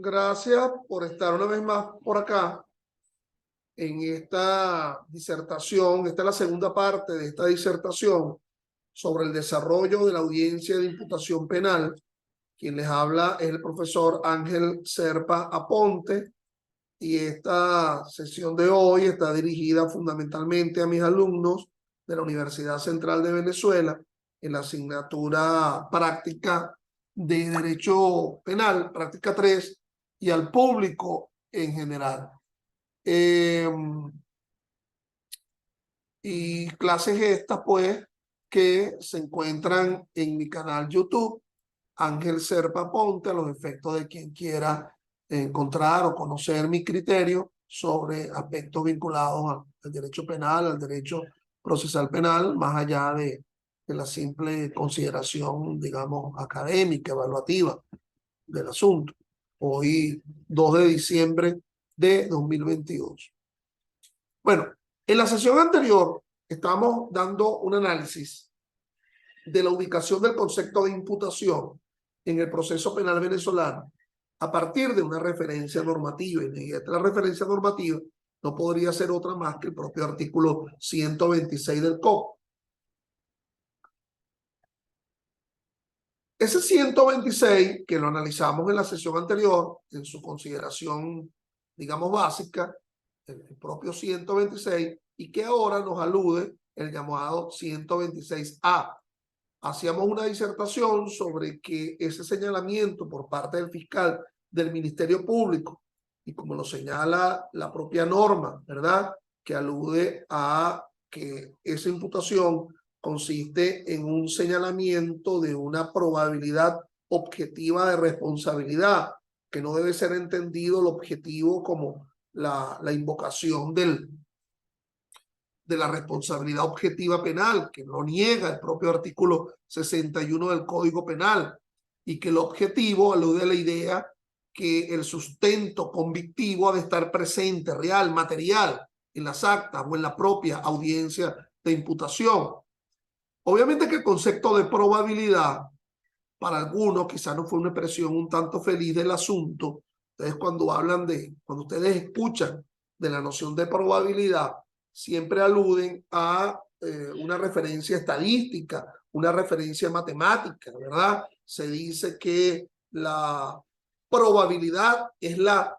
Gracias por estar una vez más por acá en esta disertación. Esta es la segunda parte de esta disertación sobre el desarrollo de la audiencia de imputación penal. Quien les habla es el profesor Ángel Serpa Aponte, y esta sesión de hoy está dirigida fundamentalmente a mis alumnos de la Universidad Central de Venezuela en la asignatura práctica de Derecho Penal, práctica 3, y al público en general. Y clases estas, pues, que se encuentran en mi canal YouTube, Ángel Serpa Ponte, a los efectos de quien quiera encontrar o conocer mi criterio sobre aspectos vinculados al derecho penal, al derecho procesal penal, más allá de la simple consideración, digamos, académica, evaluativa del asunto. Hoy, 2 de diciembre de 2022. Bueno, en la sesión anterior estábamos dando un análisis de la ubicación del concepto de imputación en el proceso penal venezolano a partir de una referencia normativa. Y esta referencia normativa no podría ser otra más que el propio artículo 126 del COP. Ese 126, que lo analizamos en la sesión anterior, en su consideración, digamos, básica, el propio 126, y que ahora nos alude el llamado 126A. Hacíamos una disertación sobre que ese señalamiento por parte del fiscal del Ministerio Público, y como lo señala la propia norma, ¿verdad?, que alude a que esa imputación consiste en un señalamiento de una probabilidad objetiva de responsabilidad, que no debe ser entendido el objetivo como la invocación de la responsabilidad objetiva penal, que lo niega el propio artículo 61 del Código Penal, y que el objetivo alude a la idea que el sustento convictivo ha de estar presente, real, material, en las actas o en la propia audiencia de imputación. Obviamente que el concepto de probabilidad, para algunos quizás no fue una expresión un tanto feliz del asunto. Entonces, cuando ustedes escuchan de la noción de probabilidad, siempre aluden a una referencia estadística, una referencia matemática, ¿verdad? Se dice que la probabilidad es la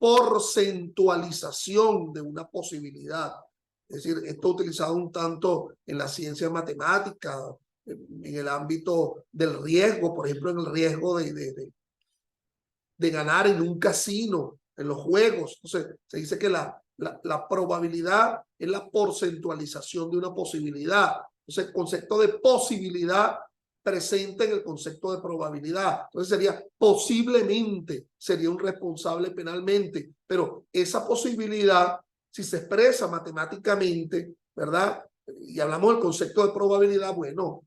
porcentualización de una posibilidad. Es decir, esto utilizado un tanto en la ciencia matemática, en el ámbito del riesgo, por ejemplo, en el riesgo de ganar en un casino, en los juegos. Entonces, se dice que la probabilidad es la porcentualización de una posibilidad. Entonces, el concepto de posibilidad presente en el concepto de probabilidad. Entonces sería posiblemente, sería un responsable penalmente, pero esa posibilidad, si se expresa matemáticamente, ¿verdad? Y hablamos del concepto de probabilidad, bueno,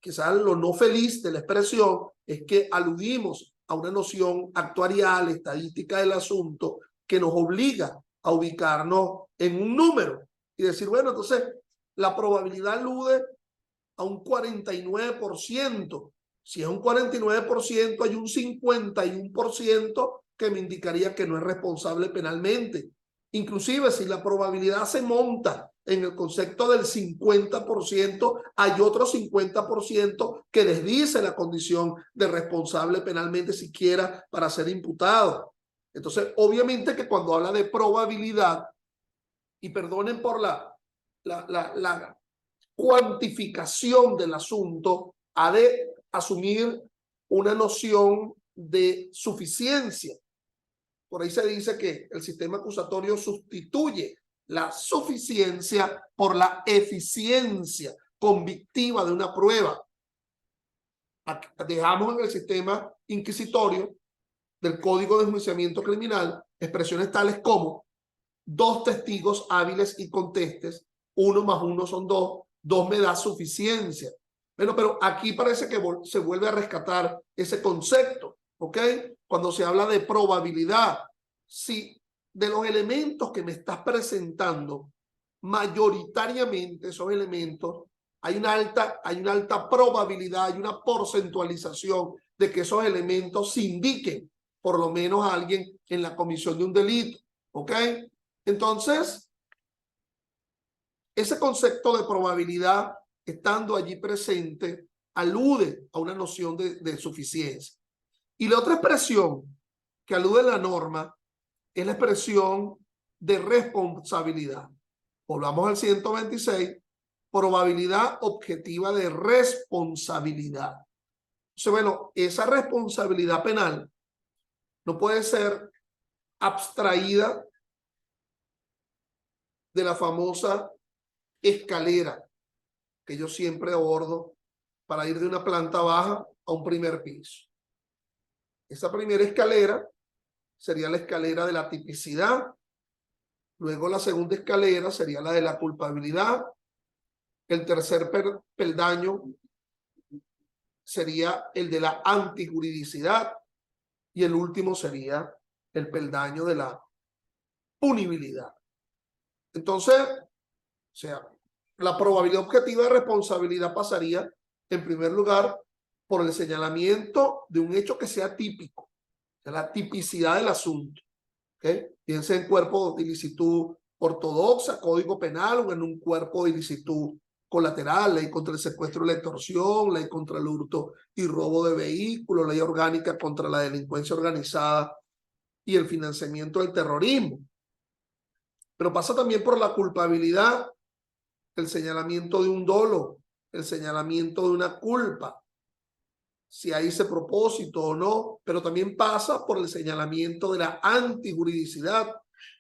quizás lo no feliz de la expresión es que aludimos a una noción actuarial, estadística del asunto, que nos obliga a ubicarnos en un número y decir, bueno, entonces la probabilidad alude a un 49%. Si es un 49%, hay un 51% que me indicaría que no es responsable penalmente. Inclusive si la probabilidad se monta en el concepto del 50%, hay otro 50% que desdice la condición de responsable penalmente siquiera para ser imputado. Entonces, obviamente que cuando habla de probabilidad, y perdonen por la cuantificación del asunto, ha de asumir una noción de suficiencia. Por ahí se dice que el sistema acusatorio sustituye la suficiencia por la eficiencia convictiva de una prueba. Dejamos en el sistema inquisitorio del Código de Enjuiciamiento Criminal expresiones tales como 2 testigos hábiles y contestes, 1 más 1 son 2, 2 me da suficiencia. Bueno, pero aquí parece que se vuelve a rescatar ese concepto, ¿ok? Cuando se habla de probabilidad, si de los elementos que me estás presentando, mayoritariamente esos elementos, hay una alta probabilidad, hay una porcentualización de que esos elementos se indiquen por lo menos a alguien en la comisión de un delito, ¿ok? Entonces, ese concepto de probabilidad, estando allí presente, alude a una noción de suficiencia. Y la otra expresión que alude a la norma es la expresión de responsabilidad. Volvamos al 126, probabilidad objetiva de responsabilidad. Entonces, bueno, esa responsabilidad penal no puede ser abstraída de la famosa escalera que yo siempre abordo para ir de una planta baja a un primer piso. Esa primera escalera sería la escalera de la tipicidad. Luego la segunda escalera sería la de la culpabilidad. El tercer peldaño sería el de la antijuridicidad. Y el último sería el peldaño de la punibilidad. Entonces, o sea, la probabilidad objetiva de responsabilidad pasaría, en primer lugar, por el señalamiento de un hecho que sea típico, de la tipicidad del asunto. ¿Okay? Piense en cuerpo de ilicitud ortodoxa, código penal, o en un cuerpo de ilicitud colateral, ley contra el secuestro y la extorsión, ley contra el hurto y robo de vehículos, ley orgánica contra la delincuencia organizada y el financiamiento del terrorismo. Pero pasa también por la culpabilidad, el señalamiento de un dolo, el señalamiento de una culpa, si hay ese propósito o no, pero también pasa por el señalamiento de la antijuridicidad,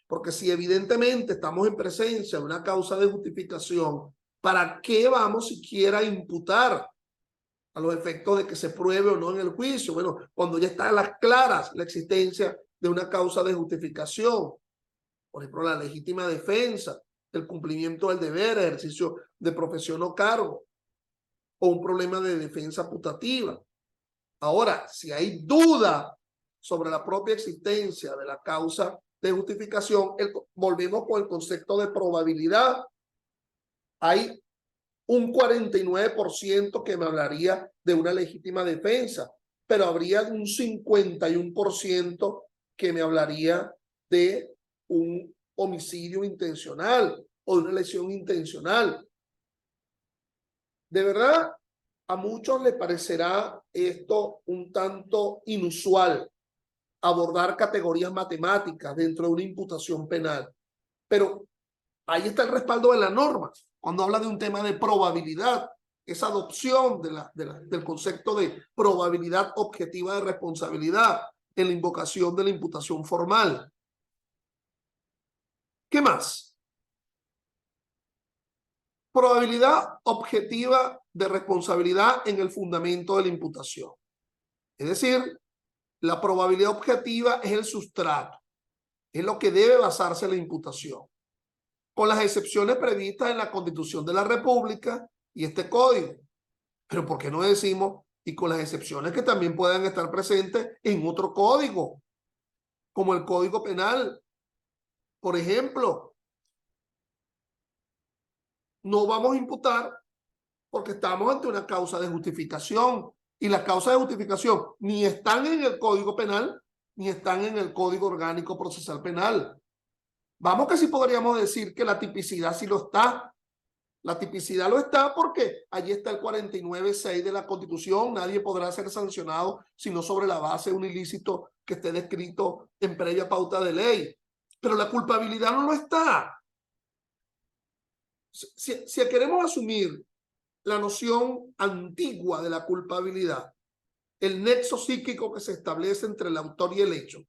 porque si evidentemente estamos en presencia de una causa de justificación, ¿para qué vamos siquiera a imputar a los efectos de que se pruebe o no en el juicio? Bueno, cuando ya está a las claras la existencia de una causa de justificación, por ejemplo, la legítima defensa, el cumplimiento del deber, ejercicio de profesión o cargo, o un problema de defensa putativa. Ahora, si hay duda sobre la propia existencia de la causa de justificación, volvemos con el concepto de probabilidad. Hay un 49% que me hablaría de una legítima defensa, pero habría un 51% que me hablaría de un homicidio intencional o de una lesión intencional. De verdad, a muchos les parecerá esto un tanto inusual, abordar categorías matemáticas dentro de una imputación penal, pero ahí está el respaldo de la norma, cuando habla de un tema de probabilidad, esa adopción del concepto de probabilidad objetiva de responsabilidad en la invocación de la imputación formal. ¿Qué más? Probabilidad objetiva de responsabilidad en el fundamento de la imputación. Es decir, la probabilidad objetiva es el sustrato, es lo que debe basarse la imputación, con las excepciones previstas en la Constitución de la República y este código. Pero ¿por qué no decimos y con las excepciones que también puedan estar presentes en otro código, como el Código Penal? Por ejemplo, no vamos a imputar porque estamos ante una causa de justificación, y las causas de justificación ni están en el Código Penal ni están en el Código Orgánico Procesal Penal. Vamos que sí podríamos decir que la tipicidad sí lo está. La tipicidad lo está porque allí está el 49.6 de la Constitución. Nadie podrá ser sancionado sino sobre la base de un ilícito que esté descrito en previa pauta de ley. Pero la culpabilidad no lo está. Si queremos asumir la noción antigua de la culpabilidad, el nexo psíquico que se establece entre el autor y el hecho,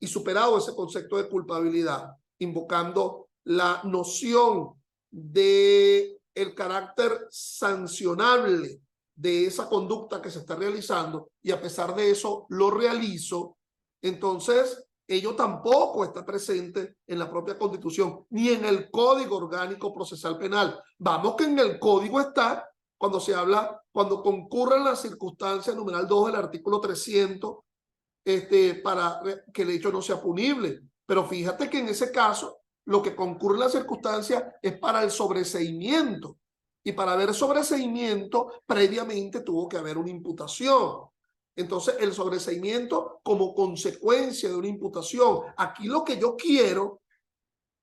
y superado ese concepto de culpabilidad, invocando la noción de el carácter sancionable de esa conducta que se está realizando, y a pesar de eso lo realizo, entonces ello tampoco está presente en la propia Constitución ni en el Código Orgánico Procesal Penal. Vamos que en el Código está cuando se habla, cuando concurren las circunstancias, numeral 2 del artículo 300, para que el hecho no sea punible. Pero fíjate que en ese caso lo que concurre en las circunstancias es para el sobreseimiento, y para haber sobreseimiento previamente tuvo que haber una imputación. Entonces, el sobreseimiento como consecuencia de una imputación. Aquí lo que yo quiero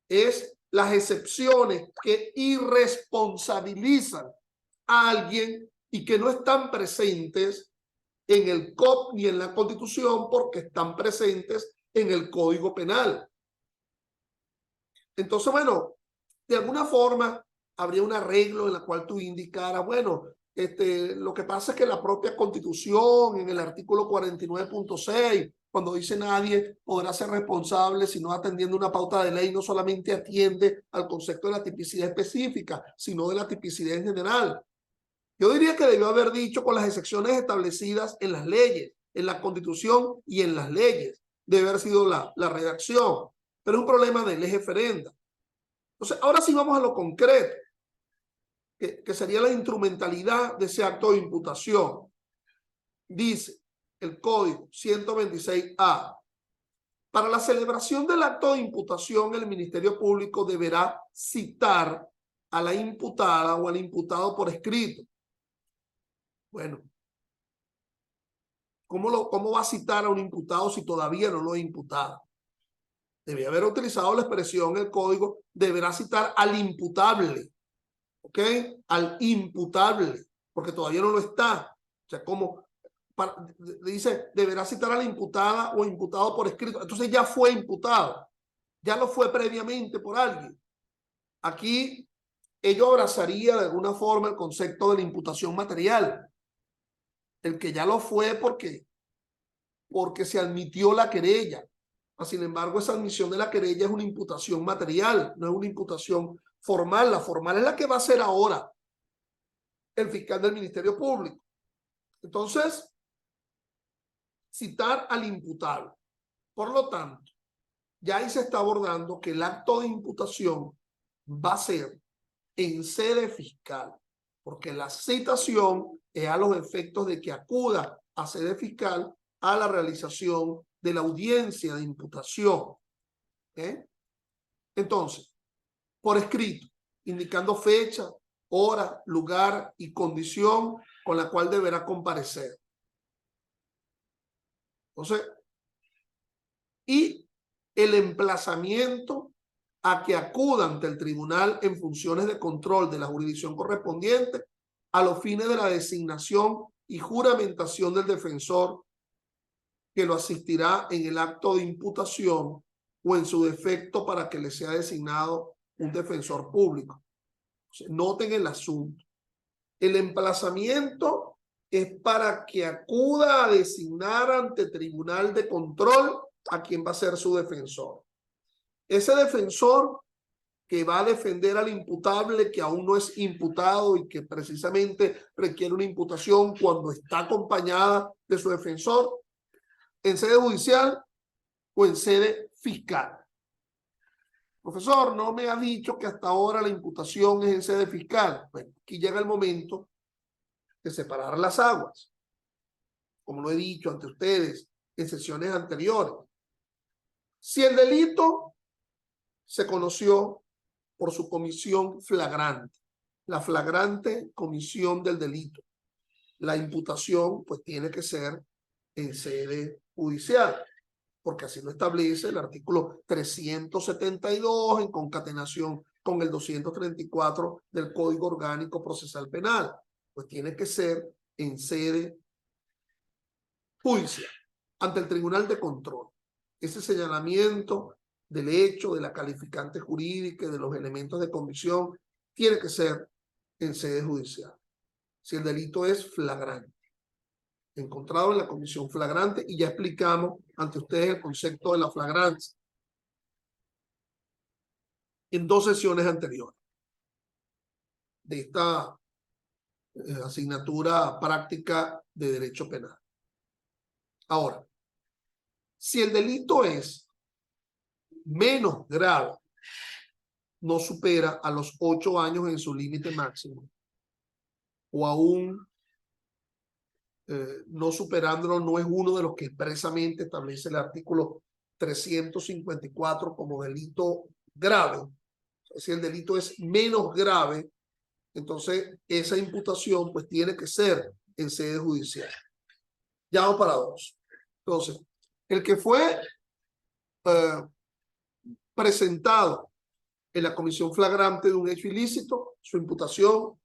es las excepciones que irresponsabilizan a alguien y que no están presentes en el COP ni en la Constitución porque están presentes en el Código Penal. Entonces, bueno, de alguna forma habría un arreglo en la cual tú indicaras, bueno, lo que pasa es que la propia Constitución, en el artículo 49.6, cuando dice nadie podrá ser responsable si no atendiendo una pauta de ley, no solamente atiende al concepto de la tipicidad específica, sino de la tipicidad en general. Yo diría que debió haber dicho con las excepciones establecidas en las leyes, en la Constitución y en las leyes. Debe haber sido la redacción. Pero es un problema de ley referenda. Entonces, ahora sí vamos a lo concreto, que sería la instrumentalidad de ese acto de imputación. Dice el Código 126A. Para la celebración del acto de imputación, el Ministerio Público deberá citar a la imputada o al imputado por escrito. Bueno, ¿cómo va a citar a un imputado si todavía no lo ha imputado? Debía haber utilizado la expresión en el código, deberá citar al imputable, ¿ok? Al imputable, porque todavía no lo está. O sea, dice, deberá citar a la imputada o imputado por escrito. Entonces ya fue imputado, ya lo fue previamente por alguien. Aquí ello abrazaría de alguna forma el concepto de la imputación material. El que ya lo fue porque se admitió la querella. Sin embargo, esa admisión de la querella es una imputación material, no es una imputación formal. La formal es la que va a hacer ahora el fiscal del Ministerio Público. Entonces, citar al imputado. Por lo tanto, ya ahí se está abordando que el acto de imputación va a ser en sede fiscal, porque la citación es a los efectos de que acuda a sede fiscal a la realización de la audiencia de imputación. Entonces, por escrito, indicando fecha, hora, lugar y condición con la cual deberá comparecer. Entonces, y el emplazamiento a que acuda ante el tribunal en funciones de control de la jurisdicción correspondiente a los fines de la designación y juramentación del defensor que lo asistirá en el acto de imputación o en su defecto para que le sea designado un defensor público. Noten el asunto. El emplazamiento es para que acuda a designar ante tribunal de control a quien va a ser su defensor. Ese defensor que va a defender al imputable que aún no es imputado y que precisamente requiere una imputación cuando está acompañada de su defensor en sede judicial o en sede fiscal. Profesor, no me ha dicho que hasta ahora la imputación es en sede fiscal. Bueno, aquí llega el momento de separar las aguas, como lo he dicho ante ustedes en sesiones anteriores. Si el delito se conoció por su comisión flagrante, la flagrante comisión del delito, la imputación pues tiene que ser en sede judicial, porque así lo establece el artículo 372 en concatenación con el 234 del Código Orgánico Procesal Penal. Pues tiene que ser en sede judicial, ante el Tribunal de Control. Ese señalamiento del hecho, de la calificante jurídica y de los elementos de convicción tiene que ser en sede judicial. Si el delito es flagrante, encontrado en la comisión flagrante, y ya explicamos ante ustedes el concepto de la flagrancia en 2 sesiones anteriores de esta asignatura práctica de derecho penal. Ahora, si el delito es menos grave, no supera a los 8 años en su límite máximo, o aún no superándolo, no es uno de los que expresamente establece el artículo 354 como delito grave. Si el delito es menos grave, entonces esa imputación pues tiene que ser en sede judicial. Ya vamos para 2. Entonces, el que fue presentado en la comisión flagrante de un hecho ilícito, su imputación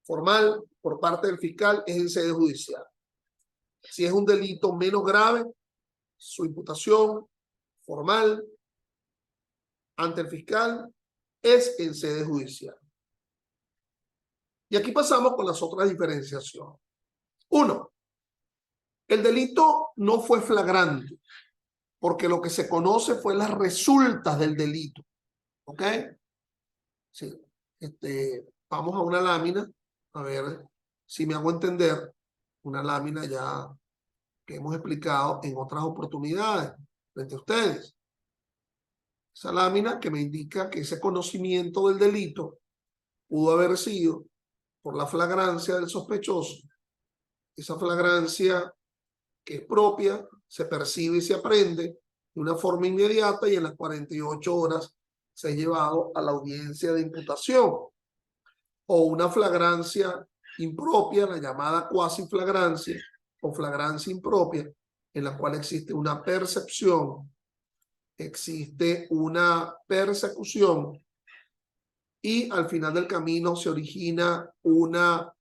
formal por parte del fiscal es en sede judicial. Si es un delito menos grave, su imputación formal ante el fiscal es en sede judicial. Y aquí pasamos con las otras diferenciaciones. 1. El delito no fue flagrante, porque lo que se conoce fue las resultas del delito. ¿Ok? Sí. Vamos a una lámina, a ver si me hago entender, una lámina ya que hemos explicado en otras oportunidades frente a ustedes. Esa lámina que me indica que ese conocimiento del delito pudo haber sido por la flagrancia del sospechoso. Esa flagrancia que es propia, se percibe y se aprende de una forma inmediata y en las 48 horas se ha llevado a la audiencia de imputación. O una flagrancia impropia, la llamada cuasi flagrancia o flagrancia impropia, en la cual existe una percepción, existe una persecución y al final del camino se origina una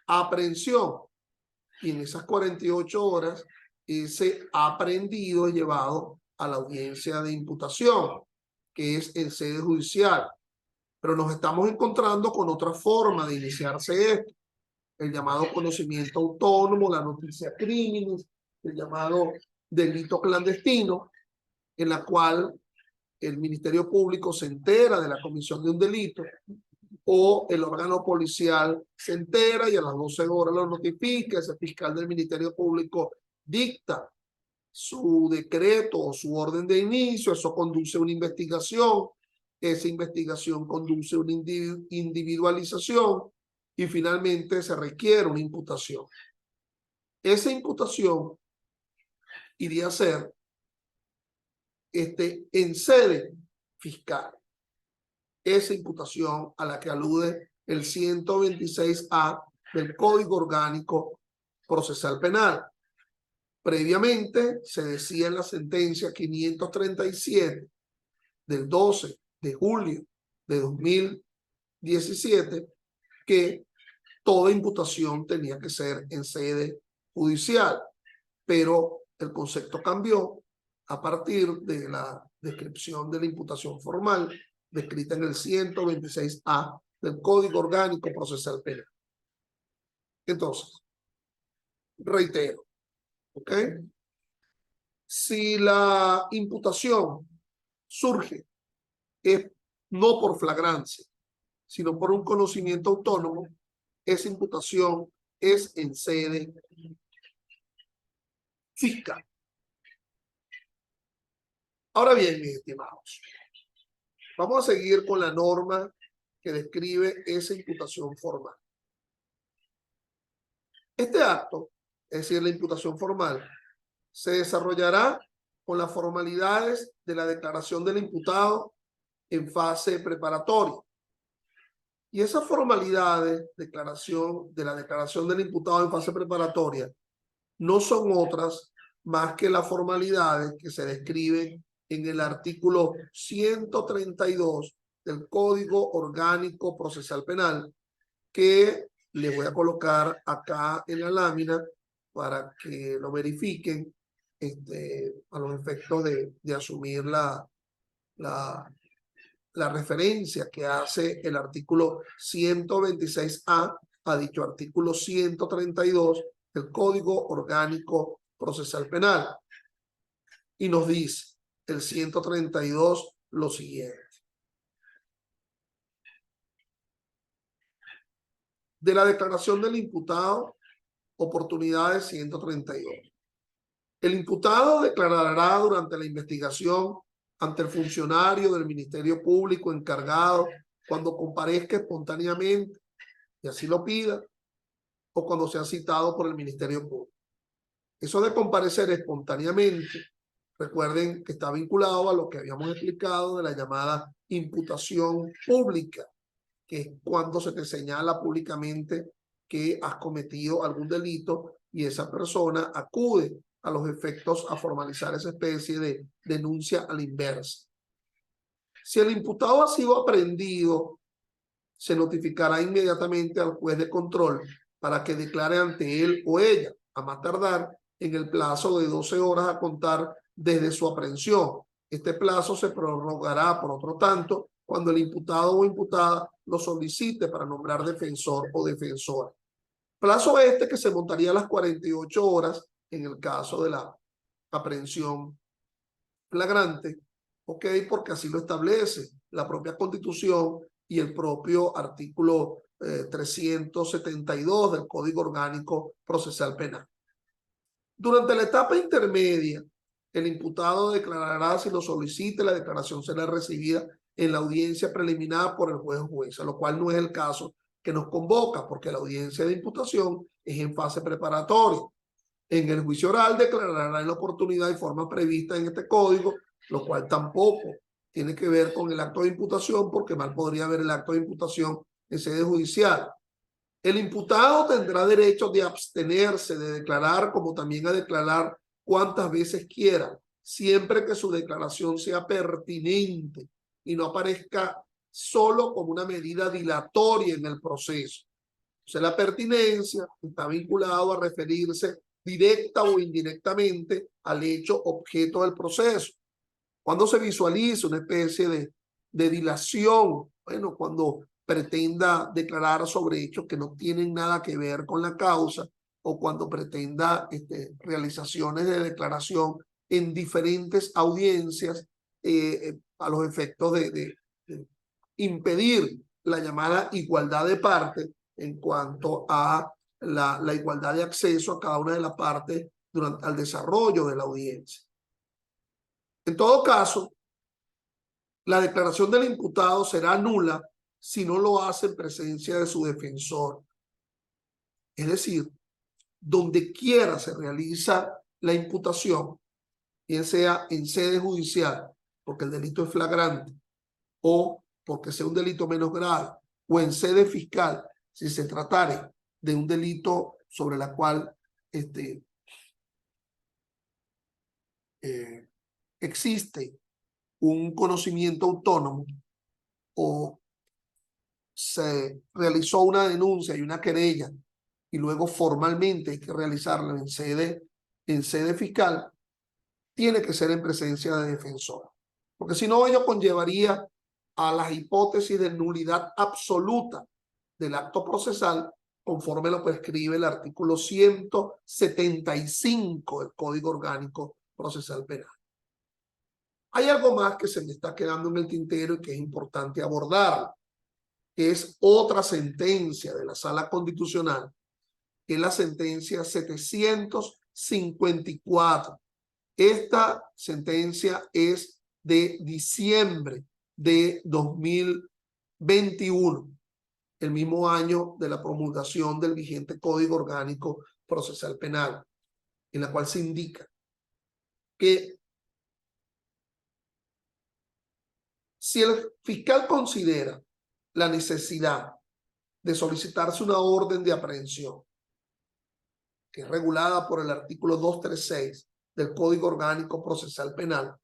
aprehensión. Y en esas 48 horas ese aprehendido es llevado a la audiencia de imputación, que es en sede judicial. Pero nos estamos encontrando con otra forma de iniciarse esto, el llamado conocimiento autónomo, la noticia criminis, el llamado delito clandestino, en la cual el Ministerio Público se entera de la comisión de un delito o el órgano policial se entera y a las 12 horas lo notifica, ese fiscal del Ministerio Público dicta su decreto o su orden de inicio, eso conduce a una investigación, esa investigación conduce a una individualización y finalmente se requiere una imputación. Esa imputación iría a ser en sede fiscal. Esa imputación a la que alude el 126A del Código Orgánico Procesal Penal. Previamente se decía en la sentencia 537 del 12 de julio de 2017 que toda imputación tenía que ser en sede judicial, pero el concepto cambió a partir de la descripción de la imputación formal descrita en el 126A del Código Orgánico Procesal Penal. Entonces, reitero, ¿ok? Si la imputación surge no por flagrancia, sino por un conocimiento autónomo, esa imputación es en sede fiscal. Ahora bien, mis estimados, vamos a seguir con la norma que describe esa imputación formal. Este acto, es decir, la imputación formal, se desarrollará con las formalidades de la declaración del imputado en fase preparatoria. Y esas formalidades de la declaración del imputado en fase preparatoria no son otras más que las formalidades que se describen en el artículo 132 del Código Orgánico Procesal Penal, que les voy a colocar acá en la lámina para que lo verifiquen a los efectos de asumir la referencia que hace el artículo 126A a dicho artículo 132 del Código Orgánico Procesal Penal. Y nos dice el 132 lo siguiente. De la declaración del imputado, oportunidades 132. El imputado declarará durante la investigación ante el funcionario del Ministerio Público encargado cuando comparezca espontáneamente y así lo pida o cuando sea citado por el Ministerio Público. Eso de comparecer espontáneamente, recuerden que está vinculado a lo que habíamos explicado de la llamada imputación pública, que es cuando se te señala públicamente que has cometido algún delito y esa persona acude a los efectos a formalizar esa especie de denuncia a la inversa. Si el imputado ha sido aprehendido, se notificará inmediatamente al juez de control para que declare ante él o ella, a más tardar en el plazo de 12 horas a contar desde su aprehensión. Este plazo se prorrogará, por otro tanto, cuando el imputado o imputada lo solicite para nombrar defensor o defensora. Plazo este que se montaría a las 48 horas en el caso de la aprehensión flagrante, ¿ok? Porque así lo establece la propia Constitución y el propio artículo 372 del Código Orgánico Procesal Penal. Durante la etapa intermedia, el imputado declarará si lo solicite, la declaración será recibida en la audiencia preliminar por el juez o jueza, lo cual no es el caso que nos convoca, porque la audiencia de imputación es en fase preparatoria. En el juicio oral declarará en la oportunidad y forma prevista en este código, lo cual tampoco tiene que ver con el acto de imputación, porque mal podría haber el acto de imputación en sede judicial. El imputado tendrá derecho de abstenerse de declarar, como también a declarar cuantas veces quiera, siempre que su declaración sea pertinente y no aparezca solo como una medida dilatoria en el proceso. Entonces, la pertinencia está vinculado a referirse directa o indirectamente al hecho objeto del proceso. Cuando se visualiza una especie de dilación, bueno, cuando pretenda declarar sobre hechos que no tienen nada que ver con la causa, o cuando pretenda realizaciones de declaración en diferentes audiencias a los efectos de impedir la llamada igualdad de partes en cuanto a la igualdad de acceso a cada una de las partes durante el desarrollo de la audiencia. En todo caso, la declaración del imputado será nula si no lo hace en presencia de su defensor. Es decir, donde quiera se realiza la imputación, bien sea en sede judicial, porque el delito es flagrante, o porque sea un delito menos grave, o en sede fiscal, si se tratare de un delito sobre la cual existe un conocimiento autónomo o se realizó una denuncia y una querella y luego formalmente hay que realizarla en sede fiscal, tiene que ser en presencia de defensor. Porque si no, ello conllevaría a las hipótesis de nulidad absoluta del acto procesal conforme lo prescribe el artículo 175 del Código Orgánico Procesal Penal. Hay algo más que se me está quedando en el tintero y que es importante abordar, que es otra sentencia de la Sala Constitucional, que es la sentencia 754. Esta sentencia es de diciembre de 2021, el mismo año de la promulgación del vigente Código Orgánico Procesal Penal, en la cual se indica que si el fiscal considera la necesidad de solicitarse una orden de aprehensión, que es regulada por el artículo 236 del Código Orgánico Procesal Penal,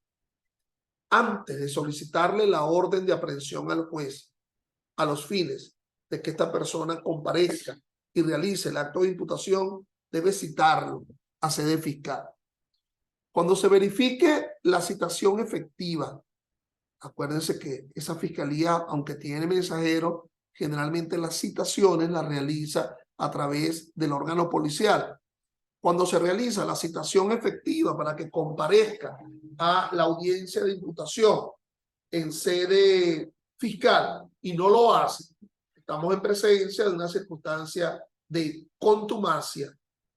antes de solicitarle la orden de aprehensión al juez, a los fines de que esta persona comparezca y realice el acto de imputación, debe citarlo a sede fiscal. Cuando se verifique la citación efectiva, acuérdense que esa fiscalía, aunque tiene mensajero, generalmente las citaciones las realiza a través del órgano policial. Cuando se realiza la citación efectiva para que comparezca a la audiencia de imputación en sede fiscal y no lo hace, estamos en presencia de una circunstancia de contumacia,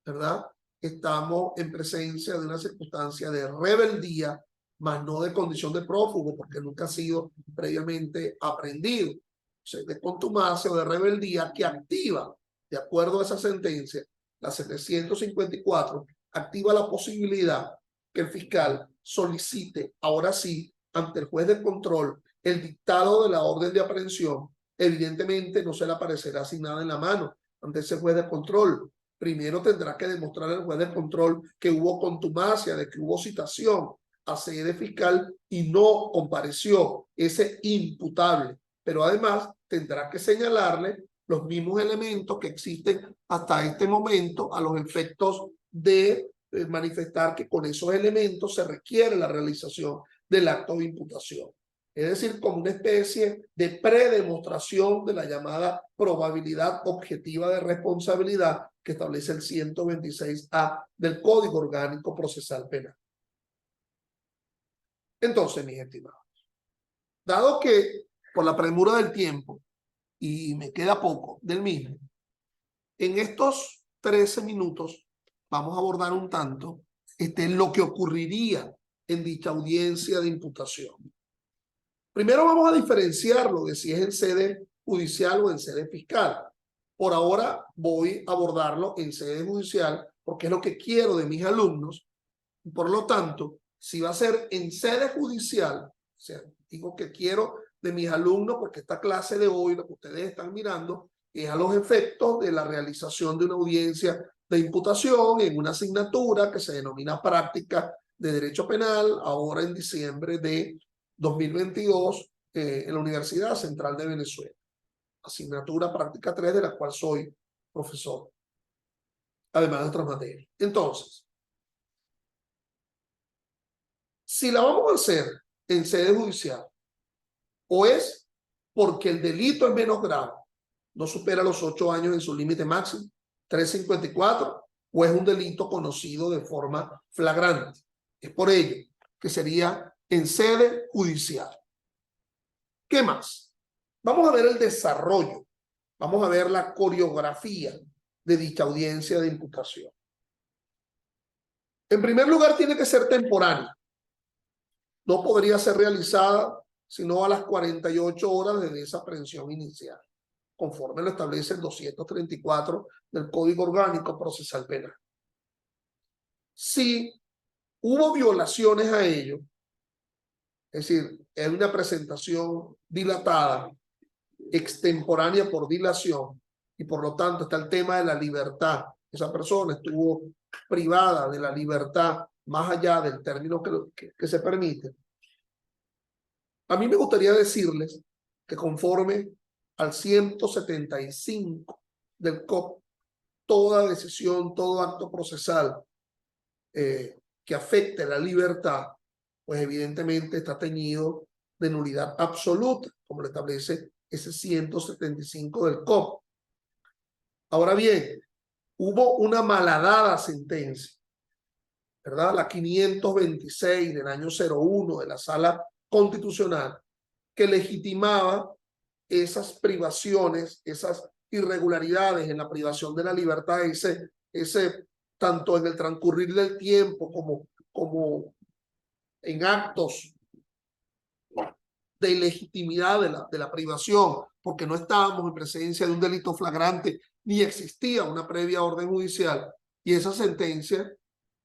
¿verdad? Estamos en presencia de una circunstancia de rebeldía, más no de condición de prófugo, porque nunca ha sido previamente aprehendido. O sea, de contumacia o de rebeldía que activa, de acuerdo a esa sentencia, la 754, activa la posibilidad que el fiscal solicite, ahora sí, ante el juez de control, el dictado de la orden de aprehensión. Evidentemente no se le aparecerá sin nada en la mano ante ese juez de control, primero tendrá que demostrar el juez de control que hubo contumacia, de que hubo citación a sede fiscal y no compareció ese imputable. Pero además tendrá que señalarle los mismos elementos que existen hasta este momento a los efectos de manifestar que con esos elementos se requiere la realización del acto de imputación. Es decir, como una especie de predemostración de la llamada probabilidad objetiva de responsabilidad que establece el 126A del Código Orgánico Procesal Penal. Entonces, mis estimados, dado que por la premura del tiempo, y me queda poco del mismo, en estos 13 minutos vamos a abordar un tanto lo que ocurriría en dicha audiencia de imputación. Primero vamos a diferenciarlo de si es en sede judicial o en sede fiscal. Por ahora voy a abordarlo en sede judicial porque es lo que quiero de mis alumnos. Por lo tanto, si va a ser en sede judicial, o sea, digo que quiero de mis alumnos porque esta clase de hoy, lo que ustedes están mirando, es a los efectos de la realización de una audiencia de imputación en una asignatura que se denomina práctica de derecho penal, ahora en diciembre de 2022 en la Universidad Central de Venezuela. Asignatura práctica 3 de la cual soy profesor, además de otras materias. Entonces, si la vamos a hacer en sede judicial, o es porque el delito es menos grave, no supera los 8 años en su límite máximo, 354, o es un delito conocido de forma flagrante. Es por ello que sería en sede judicial. ¿Qué más? Vamos a ver el desarrollo, vamos a ver la coreografía de dicha audiencia de imputación. En primer lugar, tiene que ser temporánea. No podría ser realizada sino a las 48 horas desde esa aprehensión inicial, conforme lo establece el 234 del Código Orgánico Procesal Penal. Si hubo violaciones a ello, es decir, es una presentación dilatada, extemporánea por dilación, y por lo tanto está el tema de la libertad. Esa persona estuvo privada de la libertad más allá del término que se permite. A mí me gustaría decirles que conforme al 175 del COP, toda decisión, todo acto procesal que afecte la libertad, pues evidentemente está teñido de nulidad absoluta, como lo establece ese 175 del COP. Ahora bien, hubo una malhadada sentencia, ¿verdad? La 526 del año 01 de la Sala Constitucional, que legitimaba esas privaciones, esas irregularidades en la privación de la libertad, ese tanto en el transcurrir del tiempo como en actos de ilegitimidad de la privación, porque no estábamos en presencia de un delito flagrante, ni existía una previa orden judicial. Y esa sentencia,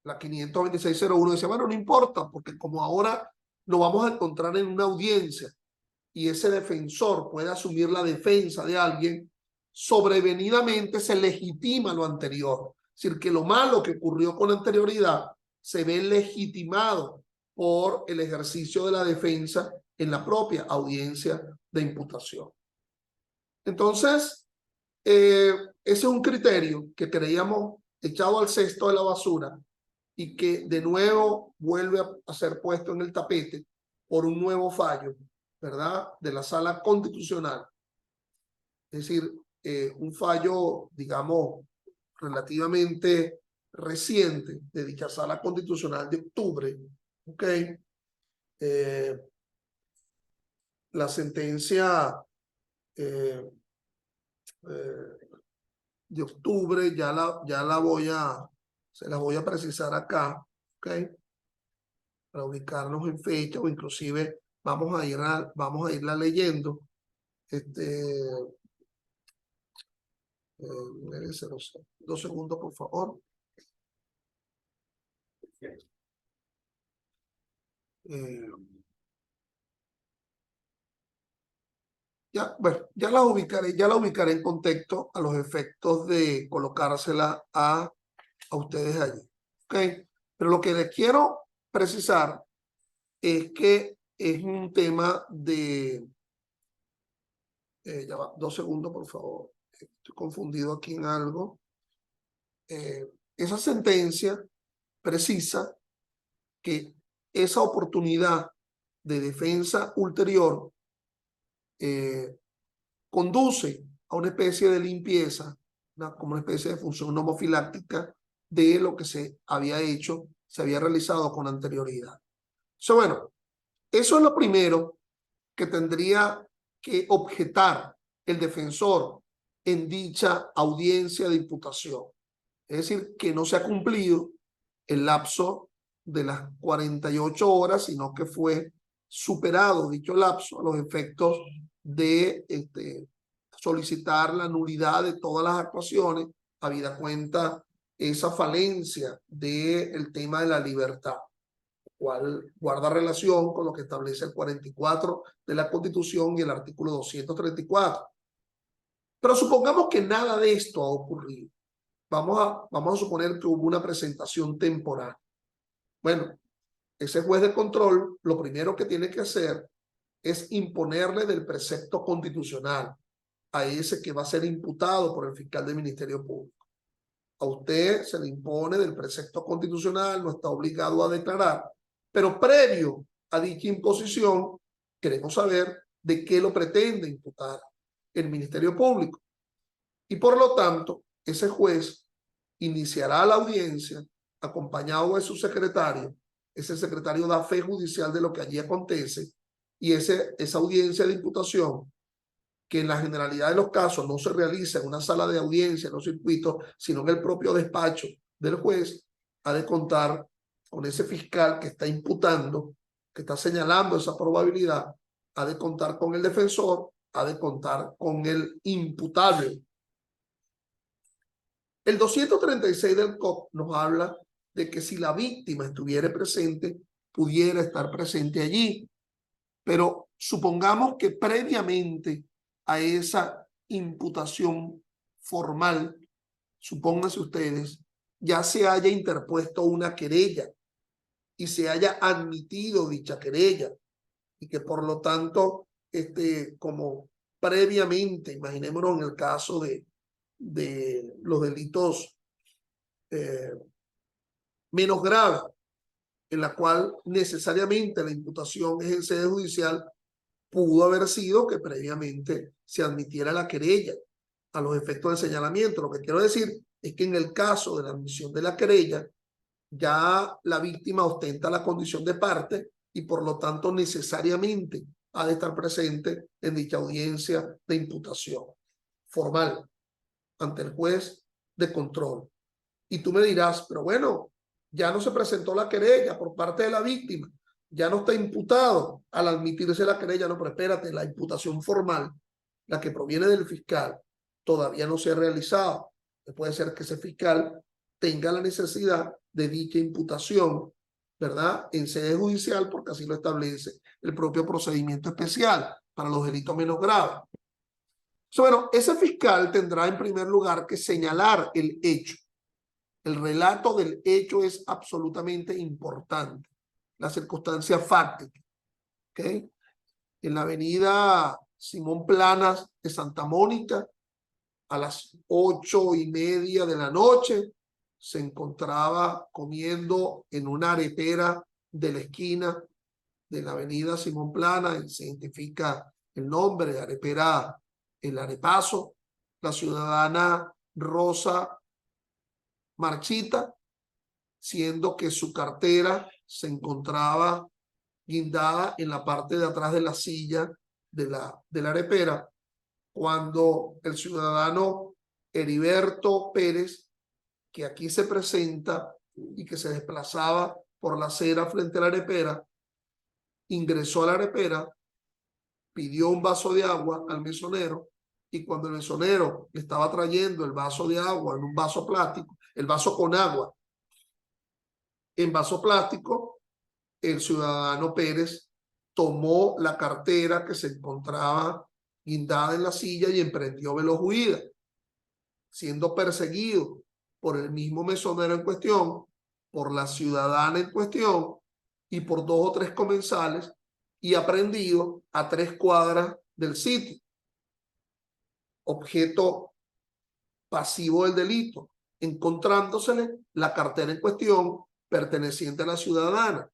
la 526-01, decía, bueno, no importa, porque como ahora lo vamos a encontrar en una audiencia y ese defensor puede asumir la defensa de alguien, sobrevenidamente se legitima lo anterior. Es decir, que lo malo que ocurrió con anterioridad se ve legitimado por el ejercicio de la defensa en la propia audiencia de imputación. Entonces, ese es un criterio que creíamos echado al cesto de la basura y que de nuevo vuelve a ser puesto en el tapete por un nuevo fallo, ¿verdad?, de la Sala Constitucional. Es decir, un fallo, digamos, relativamente reciente de dicha Sala Constitucional de octubre, ¿ok? La sentencia de octubre se las voy a precisar acá, ¿ok? Para ubicarnos en fecha o inclusive vamos a irla leyendo. Dos segundos, por favor. bueno, ya la ubicaré en contexto a los efectos de colocársela a ustedes allí. ¿Ok? Pero lo que les quiero precisar es que es un tema de... ya va, 2 segundos, por favor. Estoy confundido aquí en algo. Esa sentencia precisa que esa oportunidad de defensa ulterior conduce a una especie de limpieza, como una especie de función nomofiláctica de lo que se había hecho, se había realizado con anterioridad. Bueno, eso es lo primero que tendría que objetar el defensor en dicha audiencia de imputación. Es decir, que no se ha cumplido el lapso de las 48 horas, sino que fue superado dicho lapso a los efectos de solicitar la nulidad de todas las actuaciones, habida cuenta esa falencia del tema de la libertad, cual guarda relación con lo que establece el 44 de la Constitución y el artículo 234. Pero supongamos que nada de esto ha ocurrido. Vamos a suponer que hubo una presentación temporal. Bueno, ese juez de control lo primero que tiene que hacer es imponerle del precepto constitucional a ese que va a ser imputado por el fiscal del Ministerio Público. A usted se le impone del precepto constitucional, no está obligado a declarar, pero previo a dicha imposición, queremos saber de qué lo pretende imputar el Ministerio Público. Y por lo tanto, ese juez iniciará la audiencia acompañado de su secretario. Ese secretario da fe judicial de lo que allí acontece y esa audiencia de imputación, que en la generalidad de los casos no se realiza en una sala de audiencia, en los circuitos, sino en el propio despacho del juez, ha de contar con ese fiscal que está imputando, que está señalando esa probabilidad, ha de contar con el defensor, ha de contar con el imputable. El 236 del COP nos habla de que si la víctima estuviera presente, pudiera estar presente allí. Pero supongamos que previamente a esa imputación formal, supónganse ustedes, ya se haya interpuesto una querella y se haya admitido dicha querella y que por lo tanto, como previamente, imaginémonos en el caso de los delitos menos graves, en la cual necesariamente la imputación es en sede judicial, pudo haber sido que previamente se admitiera la querella a los efectos del señalamiento. Lo que quiero decir es que en el caso de la admisión de la querella, ya la víctima ostenta la condición de parte y por lo tanto necesariamente ha de estar presente en dicha audiencia de imputación formal ante el juez de control. Y tú me dirás, pero bueno, ya no se presentó la querella por parte de la víctima, ya no está imputado al admitirse la querella. No, pero espérate, la imputación formal, la que proviene del fiscal, todavía no se ha realizado. Puede ser que ese fiscal tenga la necesidad de dicha imputación, ¿verdad?, en sede judicial, porque así lo establece el propio procedimiento especial para los delitos menos graves. Bueno, ese fiscal tendrá en primer lugar que señalar el hecho. El relato del hecho es absolutamente importante. La circunstancia fáctica. ¿Okay? En la avenida Simón Planas de Santa Mónica, a las 8:30 de la noche, se encontraba comiendo en una arepera de la esquina de la avenida Simón Planas, se identifica el nombre de arepera El Arepazo, la ciudadana Rosa Marchita, siendo que su cartera se encontraba guindada en la parte de atrás de la silla de la arepera, cuando el ciudadano Heriberto Pérez, que aquí se presenta y que se desplazaba por la acera frente a la arepera, ingresó a la arepera, pidió un vaso de agua al mesonero, y cuando el mesonero le estaba trayendo el vaso de agua en un vaso plástico, el vaso con agua en vaso plástico, el ciudadano Pérez tomó la cartera que se encontraba guindada en la silla y emprendió veloz huida, siendo perseguido por el mismo mesonero en cuestión, por la ciudadana en cuestión y por 2 o 3 comensales, y aprendido a 3 cuadras del sitio. Objeto pasivo del delito, encontrándosele la cartera en cuestión perteneciente a la ciudadana.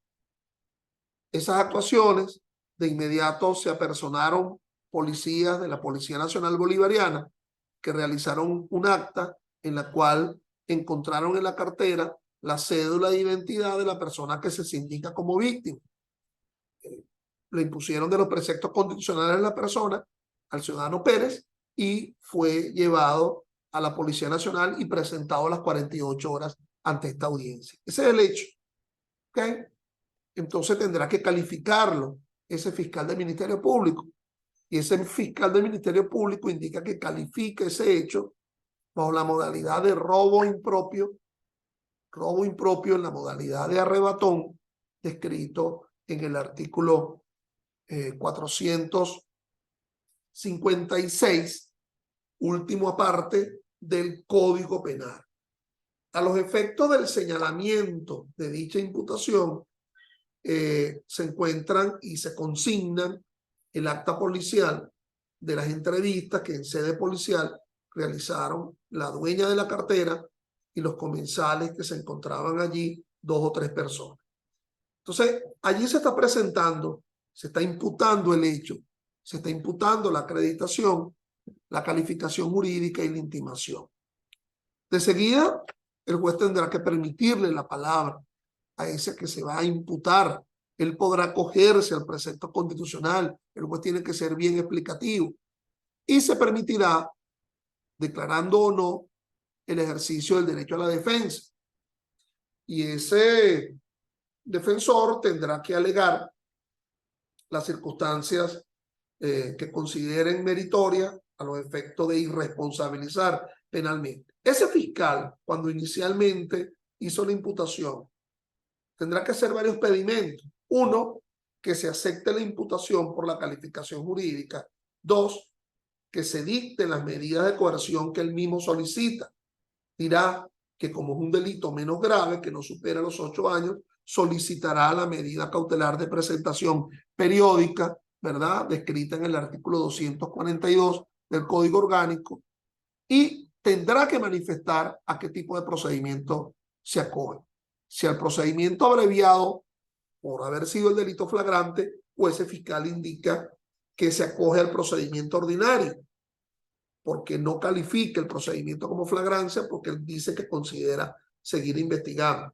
Esas actuaciones, de inmediato se apersonaron policías de la Policía Nacional Bolivariana que realizaron un acta en la cual encontraron en la cartera la cédula de identidad de la persona que se indica como víctima. Le impusieron de los preceptos constitucionales de la persona al ciudadano Pérez y fue llevado a la Policía Nacional y presentado a las 48 horas ante esta audiencia. Ese es el hecho. ¿Okay? Entonces tendrá que calificarlo ese fiscal del Ministerio Público. Y ese fiscal del Ministerio Público indica que califica ese hecho bajo la modalidad de robo impropio en la modalidad de arrebatón, descrito en el artículo 456, última parte del Código Penal. A los efectos del señalamiento de dicha imputación, se encuentran y se consignan el acta policial de las entrevistas que en sede policial realizaron la dueña de la cartera y los comensales que se encontraban allí, 2 o 3 personas. Entonces, allí se está presentando, se está imputando el hecho, se está imputando la acreditación, la calificación jurídica y la intimación. De seguida, el juez tendrá que permitirle la palabra a ese que se va a imputar. Él podrá acogerse al precepto constitucional, el juez tiene que ser bien explicativo y se permitirá, declarando o no, el ejercicio del derecho a la defensa. Y ese defensor tendrá que alegar las circunstancias que consideren meritorias a los efectos de irresponsabilizar penalmente. Ese fiscal, cuando inicialmente hizo la imputación, tendrá que hacer varios pedimentos. 1, que se acepte la imputación por la calificación jurídica. 2, que se dicten las medidas de coerción que él mismo solicita. Dirá que como es un delito menos grave, que no supera los 8 años, solicitará la medida cautelar de presentación periódica, ¿verdad?, descrita en el artículo 242 del Código Orgánico, y tendrá que manifestar a qué tipo de procedimiento se acoge. Si al procedimiento abreviado por haber sido el delito flagrante, o ese fiscal indica que se acoge al procedimiento ordinario, porque no califica el procedimiento como flagrancia, porque él dice que considera seguir investigando.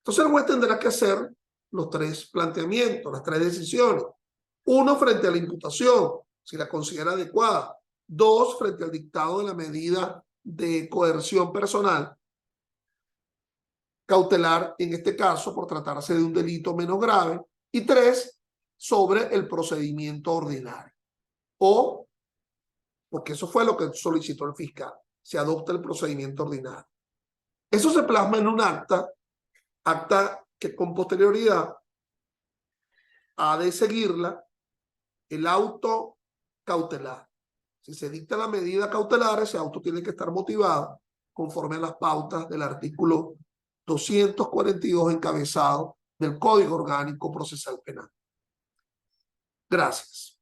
Entonces el juez tendrá que hacer los 3 planteamientos, las 3 decisiones. 1, frente a la imputación, si la considera adecuada. 2, frente al dictado de la medida de coerción personal, cautelar en este caso por tratarse de un delito menos grave. Y 3, sobre el procedimiento ordinario. O, porque eso fue lo que solicitó el fiscal, se adopta el procedimiento ordinario. Eso se plasma en un acta que con posterioridad ha de seguirla el auto cautelar. Si se dicta la medida cautelar, ese auto tiene que estar motivado conforme a las pautas del artículo 242 encabezado del Código Orgánico Procesal Penal. Gracias.